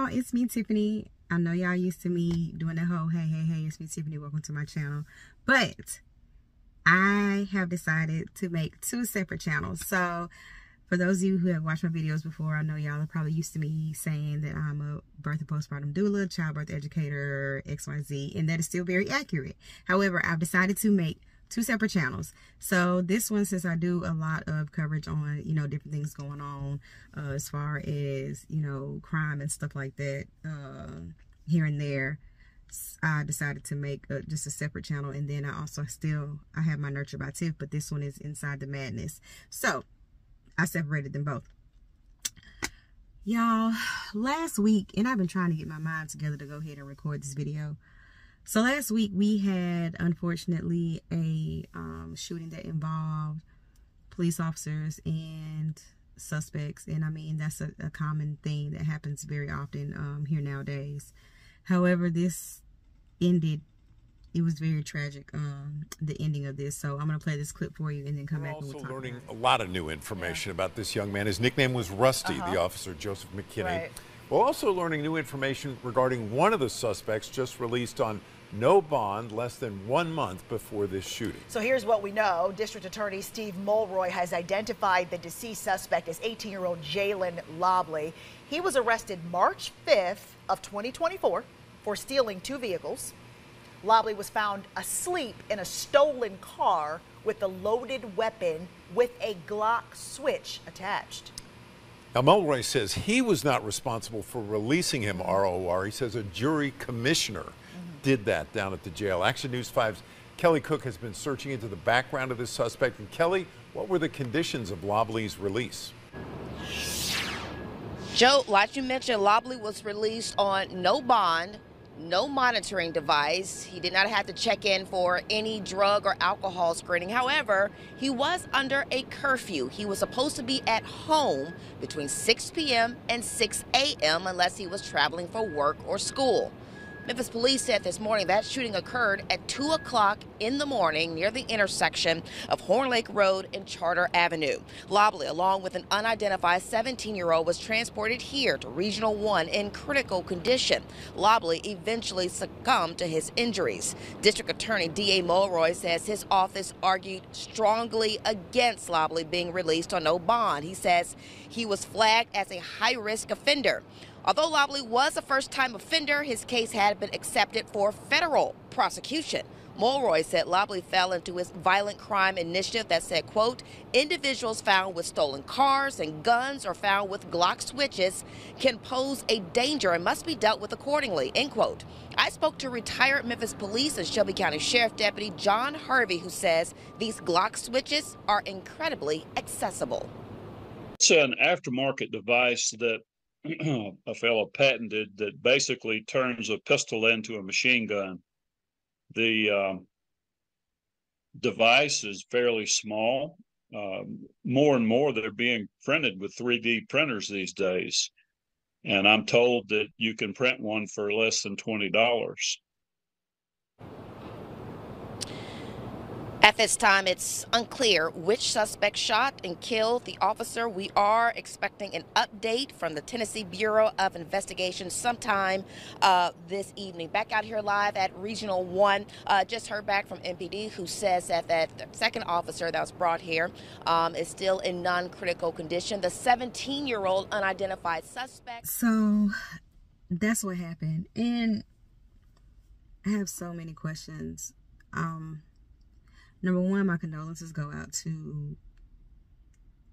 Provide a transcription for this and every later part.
It's me, Tiffany. I know y'all used to me doing that whole hey, it's me, Tiffany, welcome to my channel. But I have decided to make two separate channels. So for those of you who have watched my videos before, I know y'all are probably used to me saying that I'm a birth and postpartum doula, childbirth educator, XYZ, and that is still very accurate. However, I've decided to make two separate channels. So this one, since I do a lot of coverage on, you know, different things going on as far as, you know, crime and stuff like that here and there, I decided to make just a separate channel. And then I also I have my Nurture by Tiff, but this one is Inside the Madness. So I separated them both. Y'all, last week, and I've been trying to get my mind together to go ahead and record this video. So last week we had, unfortunately, a shooting that involved police officers and suspects. And I mean, that's a common thing that happens very often here nowadays. However, this ended, it was very tragic, the ending of this. So I'm going to play this clip for you and then come back and we'll talk about it. We're also learning a lot of new information about this young man. His nickname was Rusty, the officer, Joseph McKinney. Right. We're also learning new information regarding one of the suspects just released on no bond less than 1 month before this shooting. So here's what we know. District Attorney Steve Mulroy has identified the deceased suspect as 18-year-old Jalen Lobley. He was arrested March 5th of 2024 for stealing 2 vehicles. Lobley was found asleep in a stolen car with a loaded weapon with a Glock switch attached. Now, Mulroy says he was not responsible for releasing him, ROR. He says a jury commissioner did that down at the jail. Action News 5's Kelly Cook has been searching into the background of this suspect. And Kelly, what were the conditions of Lobley's release? Joe, like you mentioned, Lobley was released on no bond, no monitoring device. He did not have to check in for any drug or alcohol screening. However, he was under a curfew. He was supposed to be at home between 6 p.m. and 6 a.m. unless he was traveling for work or school. Memphis police said this morning that shooting occurred at 2 o'clock in the morning near the intersection of Horn Lake Road and Charter Avenue. Lobley, along with an unidentified 17-year-old, was transported here to Regional 1 in critical condition. Lobley eventually succumbed to his injuries. District Attorney D.A. Mulroy says his office argued strongly against Lobley being released on no bond. He says he was flagged as a high-risk offender. Although Lobley was a first-time offender, his case had been accepted for federal prosecution. Mulroy said Lobley fell into his violent crime initiative that said, quote, individuals found with stolen cars and guns or found with Glock switches can pose a danger and must be dealt with accordingly, end quote. I spoke to retired Memphis Police and Shelby County Sheriff Deputy John Harvey, who says these Glock switches are incredibly accessible. It's an aftermarket device that a fellow patented that basically turns a pistol into a machine gun. The device is fairly small. More and more they're being printed with 3D printers these days. And I'm told that you can print one for less than $20. At this time, it's unclear which suspect shot and killed the officer. We are expecting an update from the Tennessee Bureau of Investigation sometime this evening. Back out here live at Regional 1, just heard back from MPD, who says that the second officer that was brought here is still in non-critical condition. The 17-year-old unidentified suspect. So that's what happened. And I have so many questions. Number one, my condolences go out to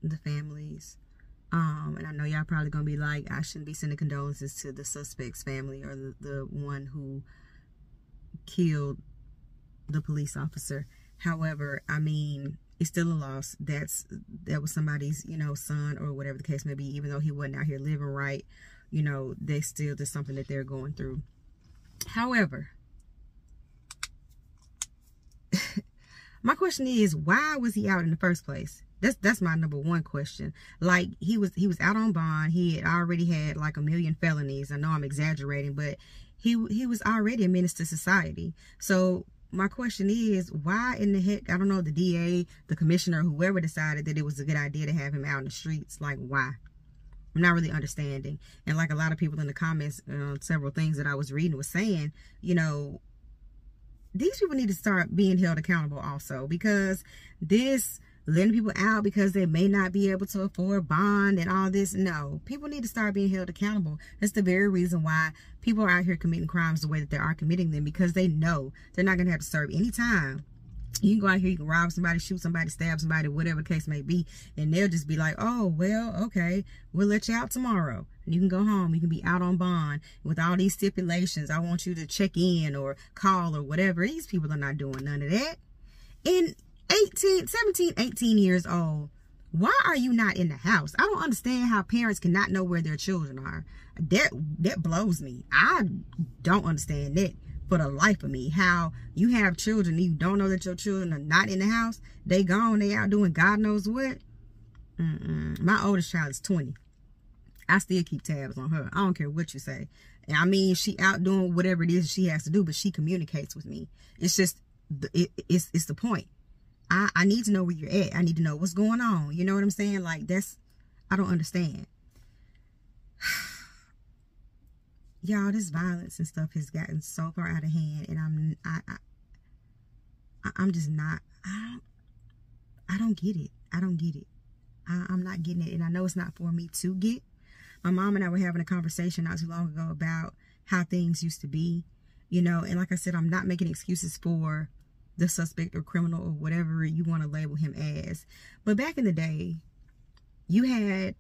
the families. And I know y'all probably gonna be like, I shouldn't be sending condolences to the suspect's family or the one who killed the police officer. However, I mean, it's still a loss. That was somebody's, you know, son or whatever the case may be. Even though he wasn't out here living right, you know, they still just something that they're going through. However, my question is, why was he out in the first place? That's my number one question. Like, he was out on bond. He had already had like 1 million felonies. I know I'm exaggerating, but he was already a menace to society. So my question is, why in the heck, I don't know, the DA, the commissioner, whoever decided that it was a good idea to have him out in the streets, like, why? I'm not really understanding. And like a lot of people in the comments, several things that I was reading was saying, you know, these people need to start being held accountable also, because this letting people out because they may not be able to afford bond and all this. No, people need to start being held accountable. That's the very reason why people are out here committing crimes the way that they are committing them, because they know they're not going to have to serve any time. You can go out here, you can rob somebody, shoot somebody, stab somebody, whatever the case may be, and they'll just be like, oh, well, okay, we'll let you out tomorrow. And you can go home, you can be out on bond with all these stipulations. I want you to check in or call or whatever. These people are not doing none of that. And 17, 18 years old, why are you not in the house? I don't understand how parents cannot know where their children are. That blows me. I don't understand that for the life of me. How you have children and you don't know that your children are not in the house. They gone, they out doing God knows what. My oldest child is 20. I still keep tabs on her. I don't care what you say. I mean, she out doing whatever it is she has to do, but she communicates with me. It's just, it's the point. I need to know where you're at. I need to know what's going on. You know what I'm saying? Like, I don't understand. Y'all, this violence and stuff has gotten so far out of hand, and I'm just not, I don't get it. I don't get it. I'm not getting it, and I know it's not for me to get. My mom and I were having a conversation not too long ago about how things used to be, you know, and like I said, I'm not making excuses for the suspect or criminal or whatever you want to label him as. But back in the day, you had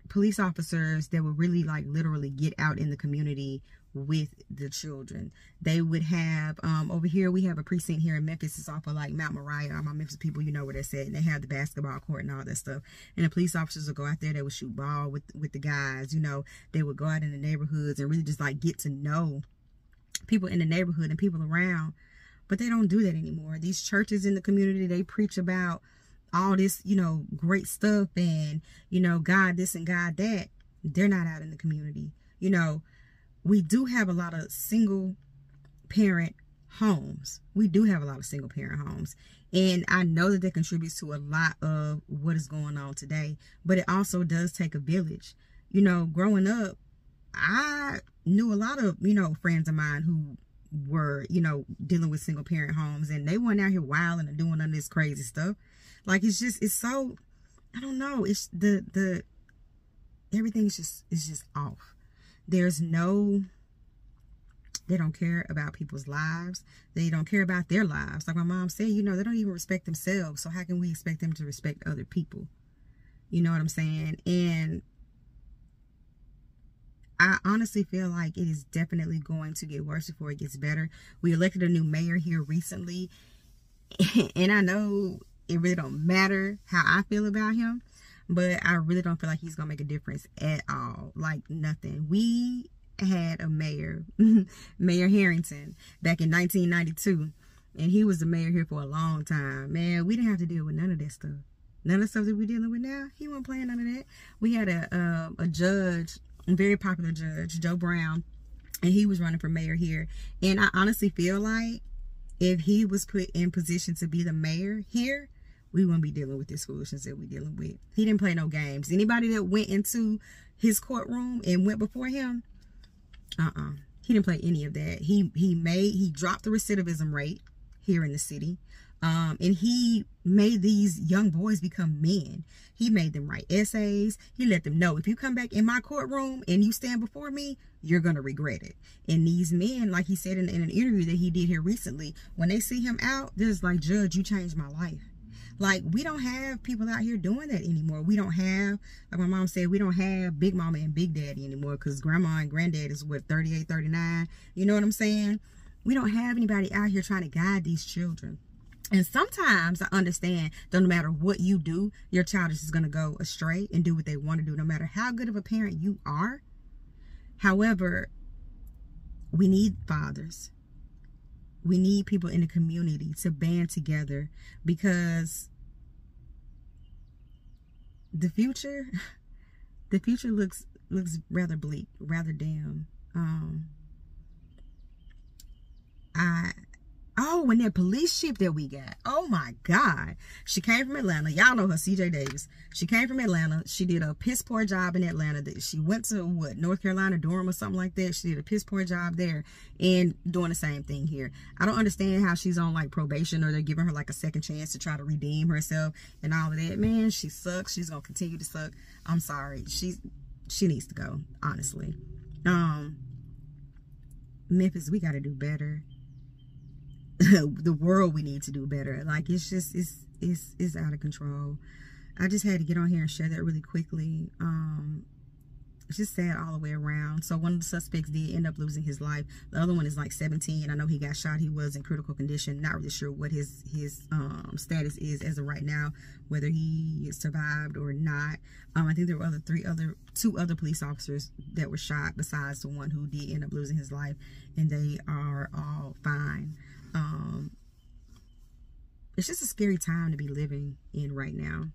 police officers that would really like literally get out in the community with the children. They would have, over here, we have a precinct here in Memphis. It's off of like Mount Moriah. All my Memphis people, you know where that's at. And they have the basketball court and all that stuff. And the police officers would go out there. They would shoot ball with the guys, you know. They would go out in the neighborhoods and really just like get to know people in the neighborhood and people around. But they don't do that anymore. These churches in the community, they preach about all this, you know, great stuff and, you know, God this and God that. They're not out in the community. You know, we do have a lot of single parent homes. We do have a lot of single parent homes. And I know that that contributes to a lot of what is going on today. But it also does take a village. You know, growing up, I knew a lot of, you know, friends of mine who were, you know, dealing with single parent homes, and they weren't out here wilding and doing none of this crazy stuff. Like, it's just, it's so, I don't know, it's everything's just off. There's no, they don't care about people's lives. They don't care about their lives. Like my mom said, you know, they don't even respect themselves. So how can we expect them to respect other people? You know what I'm saying? And I honestly feel like it is definitely going to get worse before it gets better. We elected a new mayor here recently, and I know it really don't matter how I feel about him, but I really don't feel like he's gonna make a difference at all. Like nothing. We had a mayor, Mayor Harrington, back in 1992, and he was the mayor here for a long time. Man, we didn't have to deal with none of that stuff. None of the stuff that we're dealing with now, he wasn't playing none of that. We had a judge, a very popular judge, Joe Brown, and he was running for mayor here. And I honestly feel like if he was put in position to be the mayor here, we wouldn't be dealing with this foolishness that we're dealing with. He didn't play no games. Anybody that went into his courtroom and went before him, he didn't play any of that. He dropped the recidivism rate here in the city. And he made these young boys become men. He made them write essays. He let them know, if you come back in my courtroom and you stand before me, you're going to regret it. And these men, like he said in an interview that he did here recently, when they see him out, they're just like, Judge, you changed my life. Like, we don't have people out here doing that anymore. We don't have, like my mom said, we don't have Big Mama and Big Daddy anymore, because Grandma and Granddad is, what, 38, 39? You know what I'm saying? We don't have anybody out here trying to guide these children. And sometimes I understand that no matter what you do, your child is just going to go astray and do what they want to do, no matter how good of a parent you are. However, we need fathers. We need people in the community to band together, because the future looks rather bleak, rather dim. Oh, and that police chief that we got. Oh my God. She came from Atlanta. Y'all know her, CJ Davis. She came from Atlanta. She did a piss poor job in Atlanta. She went to what, North Carolina, Durham or something like that. She did a piss poor job there and doing the same thing here. I don't understand how she's on like probation or they're giving her like a second chance to try to redeem herself and all of that. Man, she sucks. She's gonna continue to suck. I'm sorry. She needs to go, honestly. Memphis, we gotta do better. The world, we need to do better. Like, it's just it's out of control. I just had to get on here and share that really quickly. It's just sad all the way around. So one of the suspects did end up losing his life. The other one is like 17. I know he got shot. He was in critical condition. Not really sure what his status is as of right now, whether he survived or not. I think there were two other police officers that were shot besides the one who did end up losing his life, and they are all fine. It's just a scary time to be living in right now.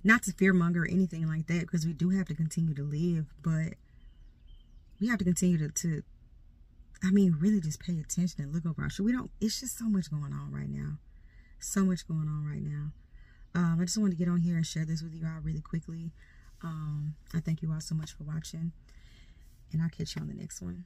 Not to fearmonger or anything like that, because we do have to continue to live, but we have to continue to I mean, really just pay attention and look over our shoulder. It's just so much going on right now. So much going on right now. I just wanted to get on here and share this with you all really quickly. I thank you all so much for watching, and I'll catch you on the next one.